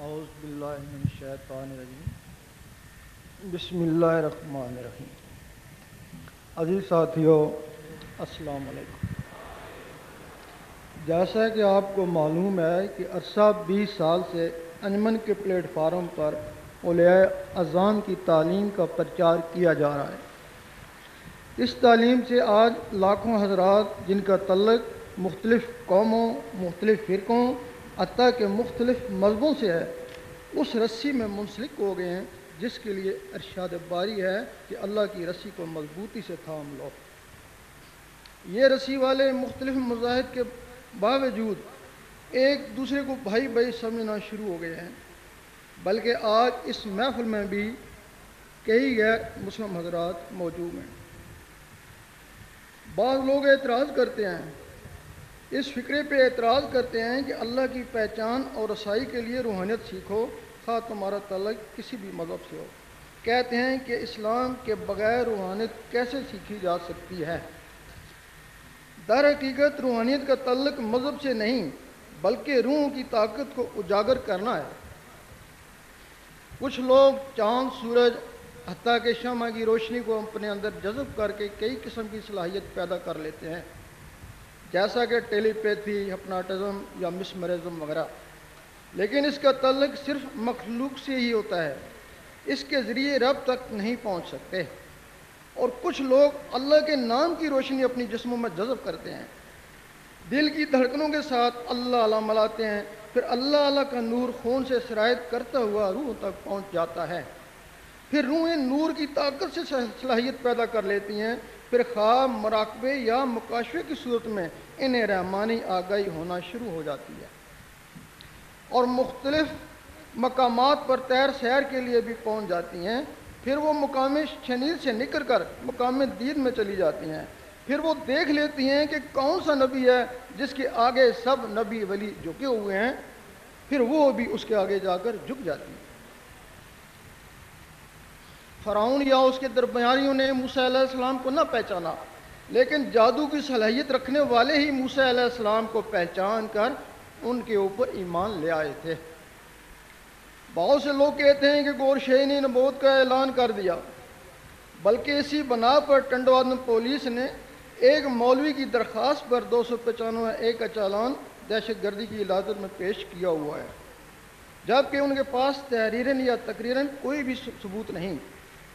اعوذ باللہ من الشیطان الرجیم بسم اللہ الرحمن الرحیم۔ عزیز ساتھیو، السلام علیکم۔ جیسا کہ آپ کو معلوم ہے کہ عرصہ 20 سال سے انجمن کے پلیٹ فارم پر اولیاء اذان کی تعلیم کا پرچار کیا جا رہا ہے۔ اس تعلیم سے آج لاکھوں حضرات جن کا تعلق مختلف قوموں، مختلف فرقوں، حتیٰ کہ مختلف مذہبوں سے ہے، اس رسی میں منسلک ہو گئے ہیں جس کے لیے ارشاد باری ہے کہ اللہ کی رسی کو مضبوطی سے تھام لو۔ یہ رسی والے مختلف مذاہب کے باوجود ایک دوسرے کو بھائی بھائی سمجھنا شروع ہو گئے ہیں، بلکہ آج اس محفل میں بھی کئی غیر مسلم حضرات موجود ہیں۔ بعض لوگ اعتراض کرتے ہیں، اس فکرے پہ اعتراض کرتے ہیں کہ اللہ کی پہچان اور رسائی کے لیے روحانیت سیکھو، خواہ تمہارا تعلق کسی بھی مذہب سے ہو۔ کہتے ہیں کہ اسلام کے بغیر روحانیت کیسے سیکھی جا سکتی ہے؟ در حقیقت روحانیت کا تعلق مذہب سے نہیں بلکہ روح کی طاقت کو اجاگر کرنا ہے۔ کچھ لوگ چاند، سورج، حتیٰ کہ شمع کی روشنی کو اپنے اندر جذب کر کے کئی قسم کی صلاحیت پیدا کر لیتے ہیں، جیسا کہ ٹیلی پیتھی، ہپناٹزم یا مسمرزم وغیرہ، لیکن اس کا تعلق صرف مخلوق سے ہی ہوتا ہے، اس کے ذریعے رب تک نہیں پہنچ سکتے۔ اور کچھ لوگ اللہ کے نام کی روشنی اپنی جسموں میں جذب کرتے ہیں، دل کی دھڑکنوں کے ساتھ اللہ اللہ ملاتے ہیں، پھر اللہ اللہ کا نور خون سے سرایت کرتا ہوا روح تک پہنچ جاتا ہے۔ پھر روحیں نور کی طاقت سے صلاحیت پیدا کر لیتی ہیں، پھر خواب، مراقبے یا مکاشفے کی صورت میں انہیں رحمانی آگاہی ہونا شروع ہو جاتی ہے، اور مختلف مقامات پر تیر سیر کے لیے بھی پہنچ جاتی ہیں۔ پھر وہ مقام شنیر سے نکل کر مقام دید میں چلی جاتی ہیں۔ پھر وہ دیکھ لیتی ہیں کہ کون سا نبی ہے جس کے آگے سب نبی ولی جھکے ہوئے ہیں، پھر وہ بھی اس کے آگے جا کر جھک جاتی ہیں۔ فرعون یا اس کے درباریوں نے موسیٰ علیہ السلام کو نہ پہچانا، لیکن جادو کی صلاحیت رکھنے والے ہی موسیٰ علیہ السلام کو پہچان کر ان کے اوپر ایمان لے آئے تھے۔ بہت سے لوگ کہتے ہیں کہ گورشئی نے نبوت کا اعلان کر دیا، بلکہ اسی بنا پر ٹنڈوادن پولیس نے ایک مولوی کی درخواست پر 295(1) کا چالان دہشت گردی کی علازت میں پیش کیا ہوا ہے، جبکہ ان کے پاس تحریراً یا تقریراً کوئی بھی ثبوت نہیں۔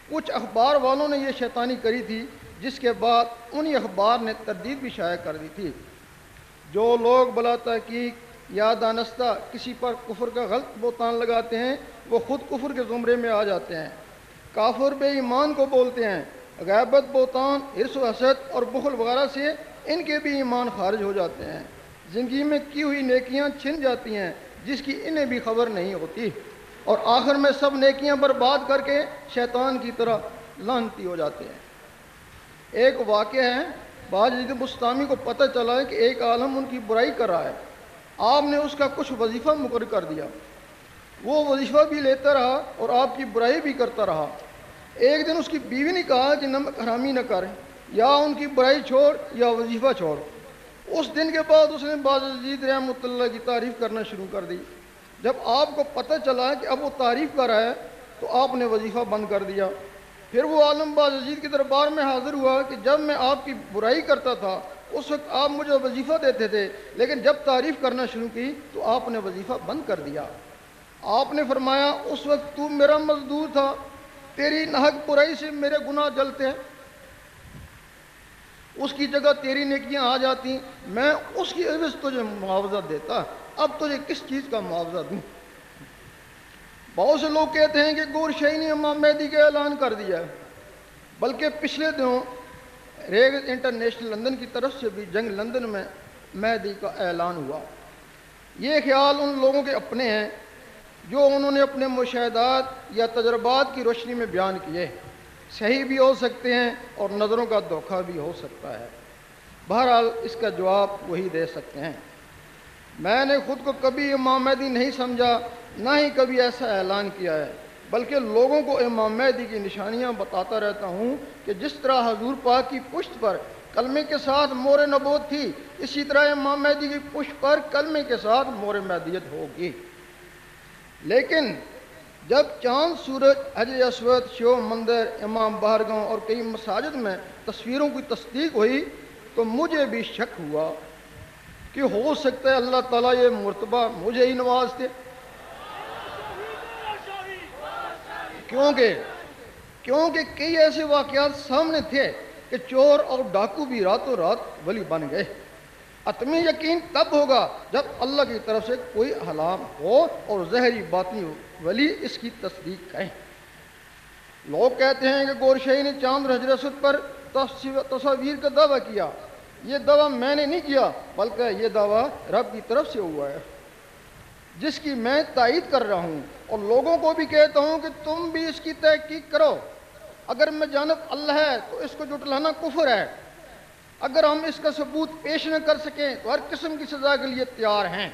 کچھ اخبار والوں نے یہ شیطانی کری تھی، جس کے بعد انہی اخبار نے تردید بھی شائع کر دی تھی۔ جو لوگ بلا تحقیق یا دانستہ کسی پر کفر کا غلط بہتان لگاتے ہیں، وہ خود کفر کے زمرے میں آ جاتے ہیں۔ کافر بے ایمان کو بولتے ہیں، غیبت، بہتان، حرص و حسد اور بخل وغیرہ سے ان کے بھی ایمان خارج ہو جاتے ہیں۔ زندگی میں کی ہوئی نیکیاں چھن جاتی ہیں جس کی انہیں بھی خبر نہیں ہوتی، اور آخر میں سب نیکیاں برباد کر کے شیطان کی طرح لعنتی ہو جاتے ہیں۔ ایک واقعہ ہے، باجید بستامی کو پتہ چلا ہے کہ ایک عالم ان کی برائی کر رہا ہے۔ آپ نے اس کا کچھ وظیفہ مقرر کر دیا، وہ وظیفہ بھی لیتا رہا اور آپ کی برائی بھی کرتا رہا۔ ایک دن اس کی بیوی نے کہا کہ نمک حرامی نہ کر، یا ان کی برائی چھوڑ یا وظیفہ چھوڑ۔ اس دن کے بعد اس نے باجید رحمۃ اللہ کی تعریف کرنا شروع کر دی۔ جب آپ کو پتہ چلا کہ اب وہ تعریف کر رہا ہے تو آپ نے وظیفہ بند کر دیا۔ پھر وہ عالم باجید کے دربار میں حاضر ہوا کہ جب میں آپ کی برائی کرتا تھا اس وقت آپ مجھے وظیفہ دیتے تھے، لیکن جب تعریف کرنا شروع کی تو آپ نے وظیفہ بند کر دیا۔ آپ نے فرمایا، اس وقت تو میرا مزدور تھا، تیری ناحق برائی سے میرے گناہ جلتے ہیں، اس کی جگہ تیری نیکیاں آ جاتی، میں اس کی عوض تجھے معاوضہ دیتا، اب تجھے کس چیز کا معاوضہ دوں؟ بہت سے لوگ کہتے ہیں کہ گورشئی نے امام مہدی کا اعلان کر دیا ہے، بلکہ پچھلے دنوں ریگز انٹرنیشنل لندن کی طرف سے بھی جنگ لندن میں مہدی کا اعلان ہوا۔ یہ خیال ان لوگوں کے اپنے ہیں جو انہوں نے اپنے مشاہدات یا تجربات کی روشنی میں بیان کیے، صحیح بھی ہو سکتے ہیں اور نظروں کا دھوکہ بھی ہو سکتا ہے۔ بہرحال اس کا جواب وہی دے سکتے ہیں۔ میں نے خود کو کبھی امام مہدی نہیں سمجھا، نہ ہی کبھی ایسا اعلان کیا ہے، بلکہ لوگوں کو امام مہدی کی نشانیاں بتاتا رہتا ہوں کہ جس طرح حضور پاک کی پشت پر کلمے کے ساتھ مہر نبوت تھی، اسی طرح امام مہدی کی پشت پر کلمے کے ساتھ مہر مہدیت ہوگی۔ لیکن جب چاند سورج حجر اسود شیو مندر امام باہرگاہ اور کئی مساجد میں تصویروں کی تصدیق ہوئی تو مجھے بھی شک ہوا کہ ہو سکتا ہے اللہ تعالیٰ یہ مرتبہ مجھے ہی نواز دے، کیونکہ کئی ایسے واقعات سامنے تھے کہ چور اور ڈاکو بھی راتوں رات ولی بن گئے۔ حتمی یقین تب ہوگا جب اللہ کی طرف سے کوئی علام ہو اور ظاہری باطنی ولی اس کی تصدیق کریں۔ لوگ کہتے ہیں کہ گور شاہی نے چاند اور حجر اسود پر تصاویر کا دعویٰ کیا۔ یہ دعویٰ میں نے نہیں کیا، بلکہ یہ دعویٰ رب کی طرف سے ہوا ہے، جس کی میں تائید کر رہا ہوں، اور لوگوں کو بھی کہتا ہوں کہ تم بھی اس کی تحقیق کرو۔ اگر میں جانب اللہ ہے تو اس کو جھٹلانا کفر ہے۔ اگر ہم اس کا ثبوت پیش نہ کر سکیں تو ہر قسم کی سزا کے لیے تیار ہیں۔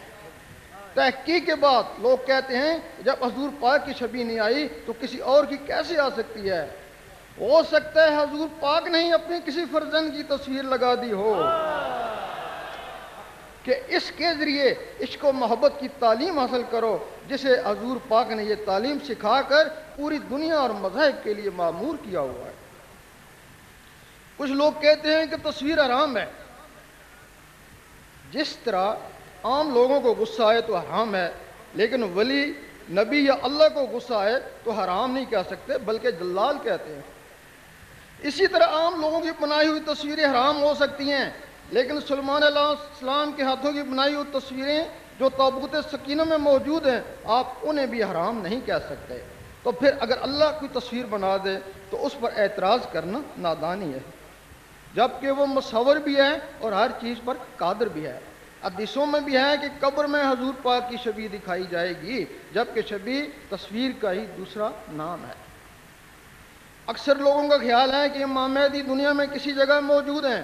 تحقیق کے بعد لوگ کہتے ہیں جب حضور پاک کی شبیہ نہیں آئی تو کسی اور کی کیسے آ سکتی ہے؟ ہو سکتا ہے حضور پاک نے اپنے کسی فرزند کی تصویر لگا دی ہو کہ اس کے ذریعے عشق و محبت کی تعلیم حاصل کرو، جسے حضور پاک نے یہ تعلیم سکھا کر پوری دنیا اور مذاہب کے لیے معمور کیا ہوا ہے۔ کچھ لوگ کہتے ہیں کہ تصویر حرام ہے۔ جس طرح عام لوگوں کو غصہ آئے تو حرام ہے، لیکن ولی نبی یا اللہ کو غصہ آئے تو حرام نہیں کہہ سکتے بلکہ جلال کہتے ہیں۔ اسی طرح عام لوگوں کی بنائی ہوئی تصویریں حرام ہو سکتی ہیں، لیکن سلیمان علیہ السلام کے ہاتھوں کی بنائی ہوئی تصویریں جو تابوت سکینہ میں موجود ہیں آپ انہیں بھی حرام نہیں کہہ سکتے۔ تو پھر اگر اللہ کوئی تصویر بنا دے تو اس پر اعتراض کرنا نادانی ہے، جبکہ وہ مصور بھی ہے اور ہر چیز پر قادر بھی ہے۔ حدیثوں میں بھی ہے کہ قبر میں حضور پاک کی شبیہ دکھائی جائے گی، جبکہ شبیہ تصویر کا ہی دوسرا نام ہے۔ اکثر لوگوں کا خیال ہے کہ امام مہدی دنیا میں کسی جگہ موجود ہیں۔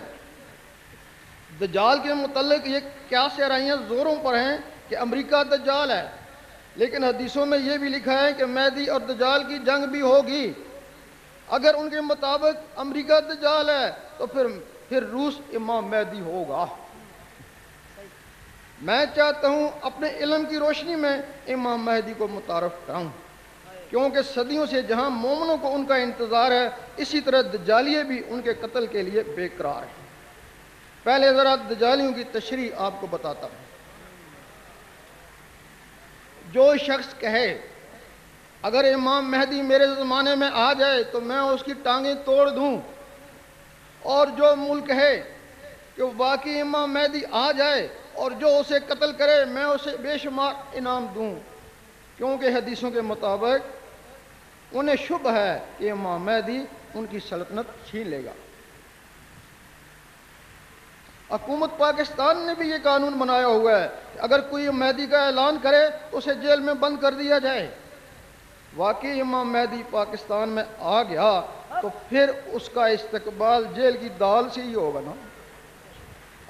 دجال کے متعلق یہ کیا سہرائیاں زوروں پر ہیں کہ امریکہ دجال ہے، لیکن حدیثوں میں یہ بھی لکھا ہے کہ مہدی اور دجال کی جنگ بھی ہوگی۔ اگر ان کے مطابق امریکہ دجال ہے تو پھر روس امام مہدی ہوگا۔ میں چاہتا ہوں اپنے علم کی روشنی میں امام مہدی کو متعارف کراؤں، کیونکہ صدیوں سے جہاں مومنوں کو ان کا انتظار ہے، اسی طرح دجالیے بھی ان کے قتل کے لیے بے قرار ہیں۔ پہلے ذرا دجالیوں کی تشریح آپ کو بتاتا ہوں۔ جو شخص کہے اگر امام مہدی میرے زمانے میں آ جائے تو میں اس کی ٹانگیں توڑ دوں، اور جو ملک ہے کہ واقعی امام مہدی آ جائے اور جو اسے قتل کرے میں اسے بے شمار انعام دوں، کیونکہ حدیثوں کے مطابق انہیں شبہ ہے کہ امام مہدی ان کی سلطنت چھین لے گا۔ حکومت پاکستان نے بھی یہ قانون بنایا ہوا ہے کہ اگر کوئی مہدی کا اعلان کرے تو اسے جیل میں بند کر دیا جائے۔ واقعی امام مہدی پاکستان میں آ گیا تو پھر اس کا استقبال جیل کی دال سے ہی ہوگا نا۔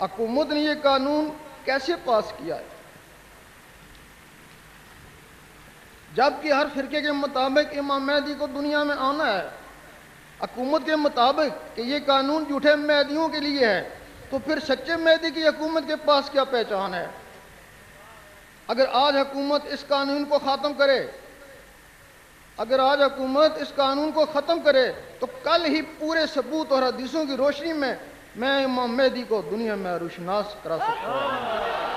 حکومت نے یہ قانون کیسے پاس کیا ہے؟ جبکہ ہر فرقے کے مطابق امام مہدی کو دنیا میں آنا ہے۔ حکومت کے مطابق کہ یہ قانون جھوٹے مہدیوں کے لیے ہے، تو پھر سچے مہدی کی حکومت کے پاس کیا پہچان ہے؟ اگر آج حکومت اس قانون کو ختم کرے تو کل ہی پورے ثبوت اور حدیثوں کی روشنی میں امام مہدی کو دنیا میں روشناس کرا سکتا ہوں۔